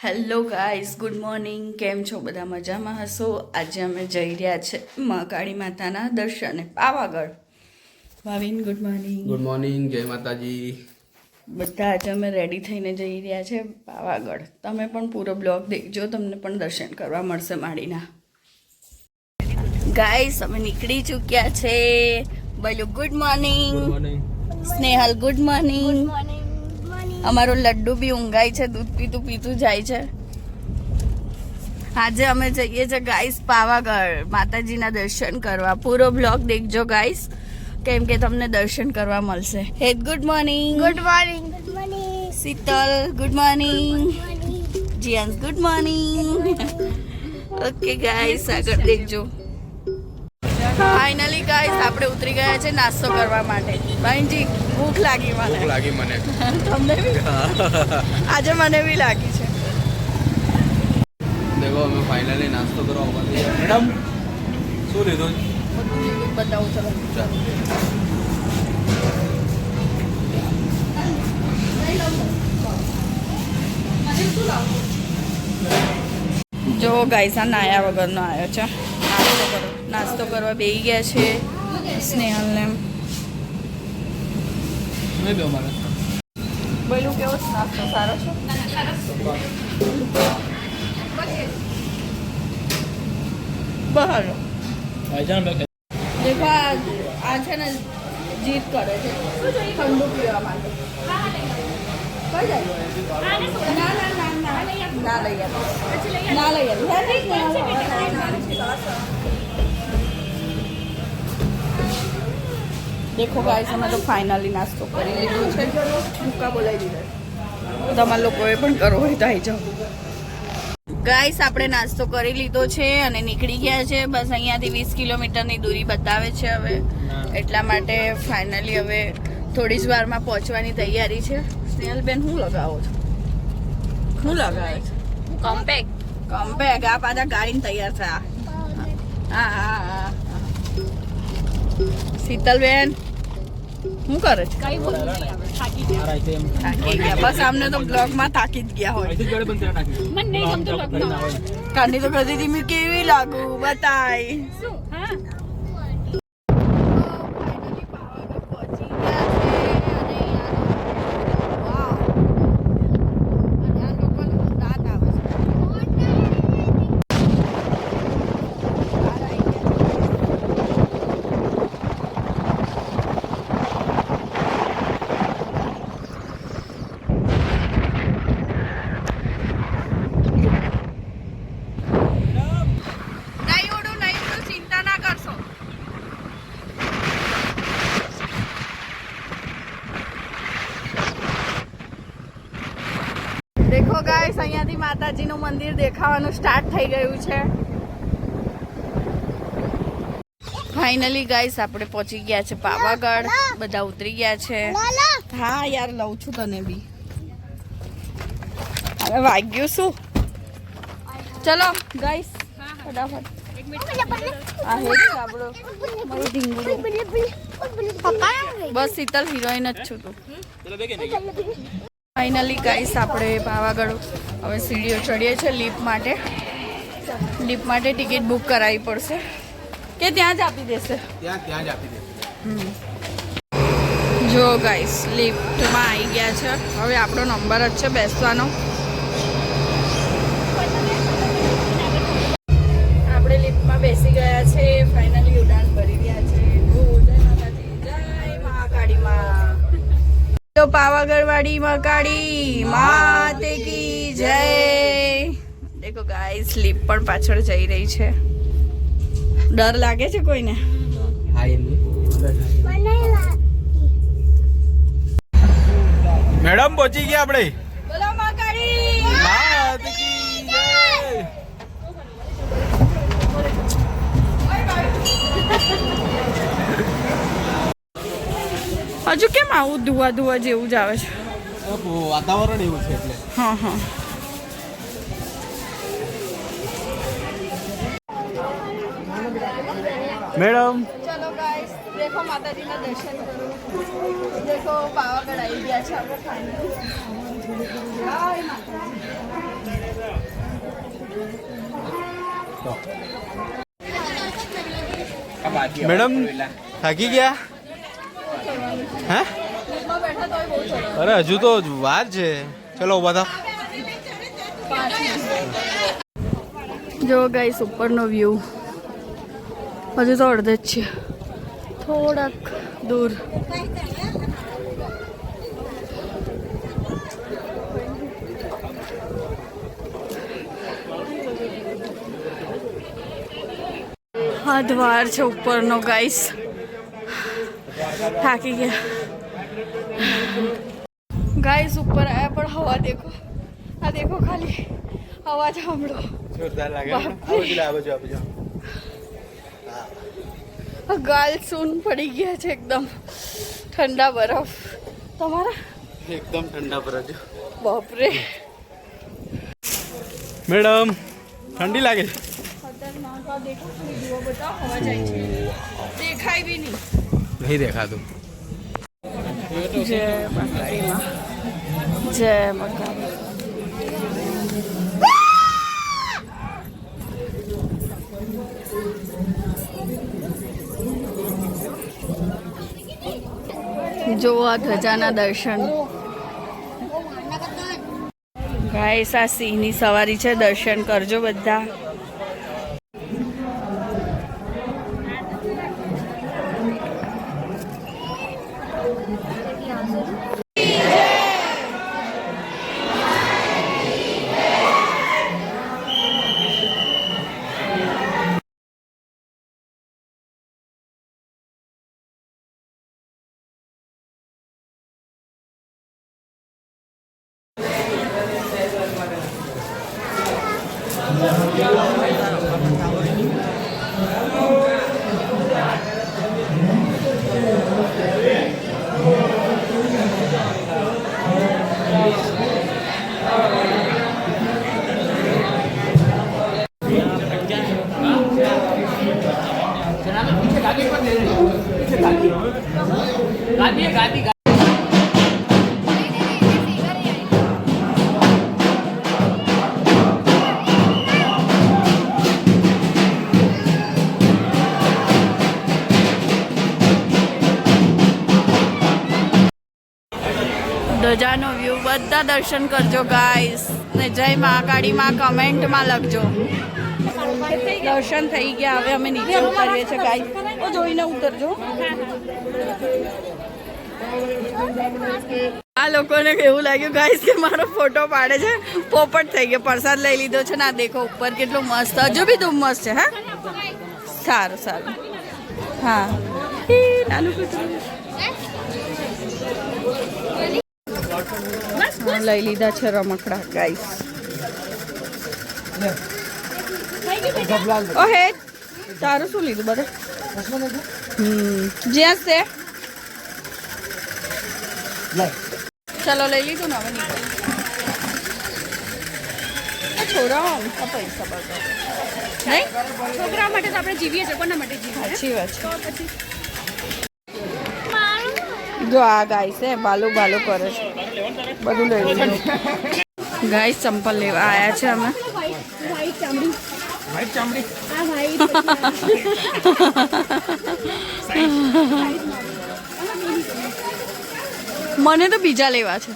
Hello guys, good morning. કેમ છો? બધા મજામાં હશો. આજે અમે જઈ રહ્યા છે મહાકાળી માતાના દર્શને Pavagadh. Bhavin, good morning. Good morning, જય માતાજી. બધા આજે અમે રેડી થઈને જઈ રહ્યા છે પાવાગઢ. તમે પણ પૂરો બ્લોગ દેખજો, તમને પણ દર્શન કરવા મળશે માળીના. ગાઈઝ, અમે નીકળી ચૂક્યા છે. બોલો good morning. Snehal, good morning. અમારો લડ્ડુ બી ઊંઘાય છે, દૂધ પીતું પીતું જાય છે. આજે અમે જઈએ છીએ ગાઈસ પાવાગઢ માતાજીના દર્શન કરવા. પૂરો બ્લોગ દેખજો ગાઈસ, કેમ કે તમને દર્શન કરવા મળશે. Het, good morning. Good morning. Good morning. Sheetal, good morning. જીયાન્સ, ગુડ મોર્નિંગ. ઓકે ગાઈસ, આગળ દેખજો. ફાઇનલી ગાઈસ આપણે ઉતરી ગયા છે નાસ્તો કરવા માટે. ભાઈજી, ભૂખ લાગી મને. ભૂખ લાગી મને. તમને બી? આજે મને બી લાગી છે. દેખો, અમે ફાઇનલી નાસ્તો કરવા ઉભા થઈ ગયા. મેડમ, શું લીધું? બતાવું ચલો. જો ગાઈસ, આ નાયા વગરનો આવ્યો છે. નાસ્તો કરવા બેસી ગયા છે સ્નેહલને. બોલું, કેવો નાસ્તો સારો છે? બહાર દેખો, આ છે ને જીદ કરે છે ઠંડુ પીવા માટે. કઈ જાય? ના ના ના ના ના લઈ આવ્યો, ના લઈ આવ્યો. દેખો ગાઈસ, અમે તો ફાઇનલી નાસ્તો કરી લીધો છે. ભૂકા બોલાવી દીધા. તમારા લોકોએ પણ કરવો હોય તો આવી જાઓ. ગાઈસ, આપણે નાસ્તો કરી લીધો છે અને નીકળી ગયા છે. બસ અહીંયાથી 20 કિલોમીટરની દૂરી બતાવે છે હવે, એટલા માટે ફાઇનલી હવે થોડી જ વારમાં પહોંચવાની તૈયારી છે. સ્નેહલબેન, શું લગાવો છો? શું લગાવે છે? કોમ્પેક્ટ. કમ્પેક. આ પાછા ગાડીને તૈયાર થયા. હા હા હા. શીતલબેન શું કરે છે? કઈ બોલું નહીં આવે. થાકી ગયા. થાકી ગયા. બસ આમને તો બ્લોગમાં થાકી જ ગયા હોય. મને નહીં ગમતું લગ્ન. કાંડી તો કદી ધીમી કેવી લાગુ બતાય. શું? હા. દેખો ગાઈસ, અહીંયાથી માતાજીનું મંદિર દેખાવાનું સ્ટાર્ટ થઈ ગયું છે. ફાઇનલી ગાઈસ, આપણે પહોંચી ગયા છે પાવાગઢ. બધા ઉતરી ગયા છે. હા યાર, લઉં છું તને બી. હવે વાગ્યું શું? ચલો ગાઈસ, ફટાફટ. આ હેડ સાંભળો, મારું ઢીંગું. બસ શીતલ, હિરોઈન જ છું તું. ફાઇનલી ગાઈસ, આપણે પાવાગઢ હવે સીડીઓ ચડીએ છીએ લિફ્ટ માટે. લિફ્ટ માટે ટિકિટ બુક કરાવવી પડશે કે ત્યાં જ આપી દેશે? ત્યાં જ આપી દે. જો ગાઈસ, લિફ્ટમાં આવી ગયા છે. હવે આપણો નંબર જ છે બેસવાનો. આપણે લિફ્ટમાં બેસી ગયા છે. ફાઇનલી ઉડાન ભરી રહ્યા છે. જય માતાજી, જય મહાકાળીમાં. પાવાગઢ વાળી મહાકાળી માત કી જય. દેખો ગાઈસ, સ્લીપ પણ પાછળ જઈ રહી છે. ડર લાગે છે કોઈને? મેડમ, પહોંચી ગયા આપણે. બોલો મહાકાળી માત કી જય. હજુ કેમ આવું ધુઆ ધુઆ જેવું જ આવે છે? વાતાવરણ એવું છે એટલે. હા હા. મેડમ, ચલો ગાઈસ, દેખો માતાજીના દર્શન કરો. દેખો પાવાગઢ આવી ગયા છે આપણે ફાઇનલી. જય માતાજી. મેડમ થાકી ગયા હે? અરે હજુ તો વાર છે. ચલો ઉભા થાવ. જો ગાઈસ ઉપરનો વ્યૂ હજુ તો અડધે જ છે, થોડાક દૂર. આ દ્વાર છે ઉપરનો ગાઈસ. થાકી ગયા ગાઈસ. ઉપર આયા પણ હવા દેખો, આ દેખો ખાલી અવાજ સાંભળો. જોરદાર લાગે. આ બાજુ આ બાજુ આ બાજુ. ગાલ સૂન પડી ગયા છે એકદમ. ઠંડા બરફ તમારા એકદમ ઠંડા પર જ. બાપરે મેડમ ઠંડી લાગે છે. ખતરનાક. આ દેખો જુઓ, બતાવો હવા જાય છે, દેખાય બી નહીં. નહીં દેખાતું. જય મકાઈમાં, જય મકાઈ. જો આ ધજાના દર્શન. ગાઈસ આ સિંહની સવારી છે, દર્શન કરજો બધા. ધજાનો વ્યૂ બધા દર્શન કરજો ગાઈસ. ને જય મહાકાળીમાં કમેન્ટમાં લખજો. દર્શન થઈ ગયા, હવે અમે નીચે ઉતરીએ છીએ ગાઈસ. તો જોઈને ઉતરજો. આ લોકોને એવું લાગ્યું ગાઈસ કે મારો ફોટો પાડે છે. પોપટ થઈ ગયો. પ્રસાદ લઈ લીધો છે ને આ દેખો ઉપર કેટલું મસ્ત. હજુ બી ધુમ્મસ છે. હા સારું સારું. હા નાનું કૂતરું લઈ લીધા છે રમકડા ગાઈસ. ઓહે તારું શું લીધું બધે? જ્યાં છે ચલો લઈ લીધું ને હવે નીકળ. છોરાઓ પૈસા બધા નહીં, છોકરા માટે તો આપણે જીવીએ છીએ. કોના માટે જીવીએ? સાચી વાત છે. જો આ ગાય છે બાલુ બાલુ કરે છે. બધું લઈ લીધું ગાઈસ. ચંપલ લેવા આવ્યા છે અમે. મને તો બીજા લેવા છે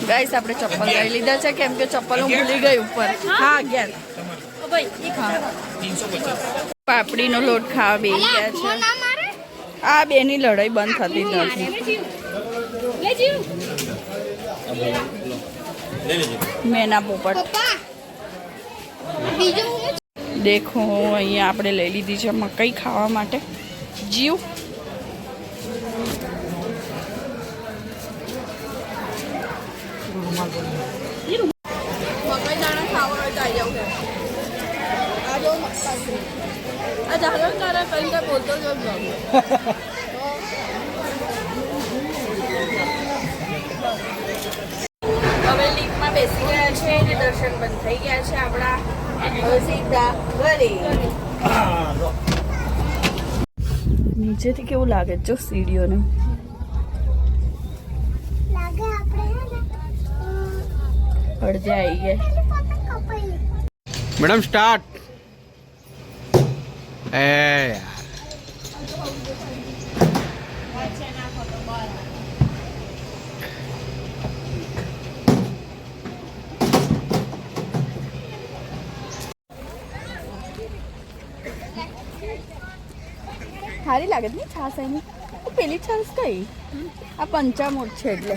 ગાઈસ. આપણે ચપ્પલ લઈ લીધા છે કેમ કે ચપ્પલ હું ભૂલી ગઈ ઉપર. હા 11. પાપડીનો લોટ ખાવા બેસી ગયા છે. આ બેની લડાઈ બંધ થતી નથી. મેના પોપટ દેખો. અહીંયા આપણે લઈ લીધી છે મકાઈ ખાવા માટે. જીવ મકાઈ દાણા ખાવા હોય તો આવી જાવ. આ જો આ જાગરણ તારા કઈ કઈ બોલતો જ હવે લીફમાં બેસી ગયા છે અને દર્શન બંધ થઈ ગયા છે આપણા. હવે સીધા ઘરે. નીચેથી કેવું લાગે જો સીડીઓને? અડધે આવી ગયા. Madam start. એ યાર. સારી લાગે છે ને છાશ એની પેલી છાશ કઈ આ પંચામૃત છે એટલે